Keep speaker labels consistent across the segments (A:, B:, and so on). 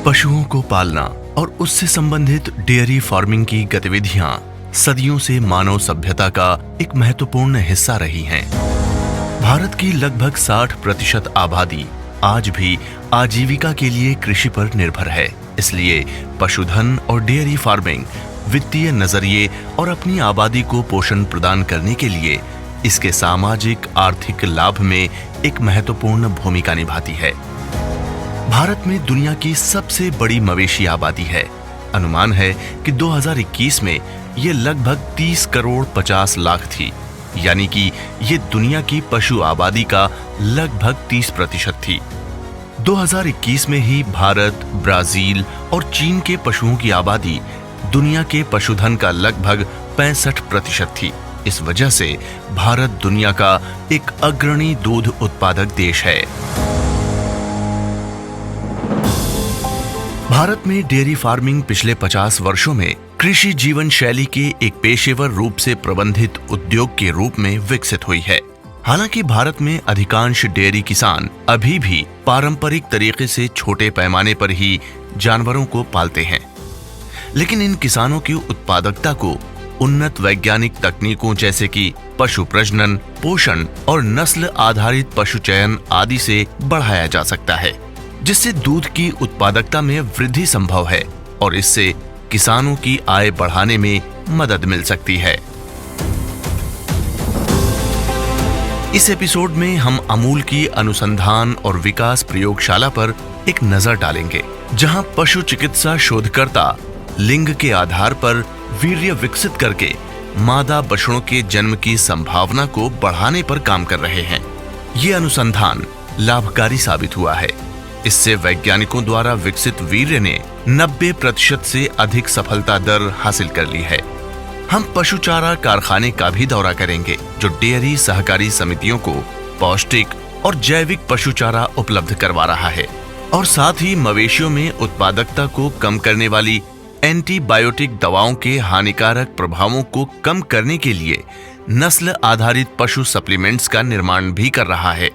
A: पशुओं को पालना और उससे संबंधित डेयरी फार्मिंग की गतिविधियां सदियों से मानव सभ्यता का एक महत्वपूर्ण हिस्सा रही हैं। भारत की लगभग 60% आबादी आज भी आजीविका के लिए कृषि पर निर्भर है। इसलिए पशुधन और डेयरी फार्मिंग वित्तीय नजरिए और अपनी आबादी को पोषण प्रदान करने के लिए इसके सामाजिक आर्थिक लाभ में एक महत्वपूर्ण भूमिका निभाती है। भारत में दुनिया की सबसे बड़ी मवेशी आबादी है। अनुमान है कि 2021 में ये लगभग 30 करोड़ 50 लाख थी, यानी कि ये दुनिया की पशु आबादी का लगभग 30% थी। 2021 में ही भारत, ब्राजील और चीन के पशुओं की आबादी दुनिया के पशुधन का लगभग 65% थी। इस वजह से भारत दुनिया का एक अग्रणी दूध उत्पादक देश है। भारत में डेयरी फार्मिंग पिछले 50 वर्षों में कृषि जीवन शैली के एक पेशेवर रूप से प्रबंधित उद्योग के रूप में विकसित हुई है। हालांकि भारत में अधिकांश डेयरी किसान अभी भी पारंपरिक तरीके से छोटे पैमाने पर ही जानवरों को पालते हैं, लेकिन इन किसानों की उत्पादकता को उन्नत वैज्ञानिक तकनीकों जैसे कि पशु प्रजनन, पोषण और नस्ल आधारित पशु चयन आदि से बढ़ाया जा सकता है, जिससे दूध की उत्पादकता में वृद्धि संभव है और इससे किसानों की आय बढ़ाने में मदद मिल सकती है। इस एपिसोड में हम अमूल की अनुसंधान और विकास प्रयोगशाला पर एक नजर डालेंगे, जहां पशु चिकित्सा शोधकर्ता लिंग के आधार पर वीर्य विकसित करके मादा बछड़ों के जन्म की संभावना को बढ़ाने पर काम कर रहे हैं। ये अनुसंधान लाभकारी साबित हुआ है। इससे वैज्ञानिकों द्वारा विकसित वीर्य ने 90% से अधिक सफलता दर हासिल कर ली है। हम पशु चारा कारखाने का भी दौरा करेंगे, जो डेयरी सहकारी समितियों को पौष्टिक और जैविक पशु चारा उपलब्ध करवा रहा है और साथ ही मवेशियों में उत्पादकता को कम करने वाली एंटीबायोटिक दवाओं के हानिकारक प्रभावों को कम करने के लिए नस्ल आधारित पशु सप्लीमेंट्स का निर्माण भी कर रहा है।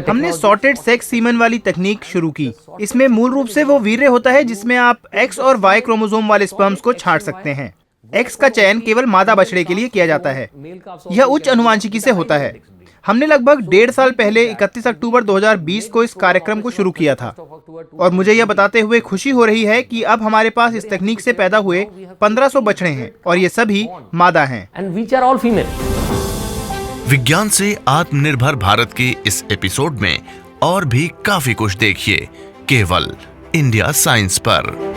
B: हमने सॉर्टेड सेक्स सीमन वाली तकनीक शुरू की। इसमें मूल रूप से वो वीर्य होता है जिसमें आप X और Y क्रोमोसोम वाले स्पर्म्स को छांट सकते हैं। X का चयन केवल मादा बछड़े के लिए किया जाता है। यह उच्च अनुवांशिकी से होता है। हमने लगभग 1.5 साल पहले 31 अक्टूबर 2020 को इस कार्यक्रम को शुरू किया था और मुझे यह बताते हुए खुशी हो रही है कि अब हमारे पास इस तकनीक से पैदा हुए 1500 बछड़े हैं और ये सभी मादा हैं।
A: विज्ञान से आत्मनिर्भर भारत के इस एपिसोड में और भी काफी कुछ देखिए केवल इंडिया साइंस पर।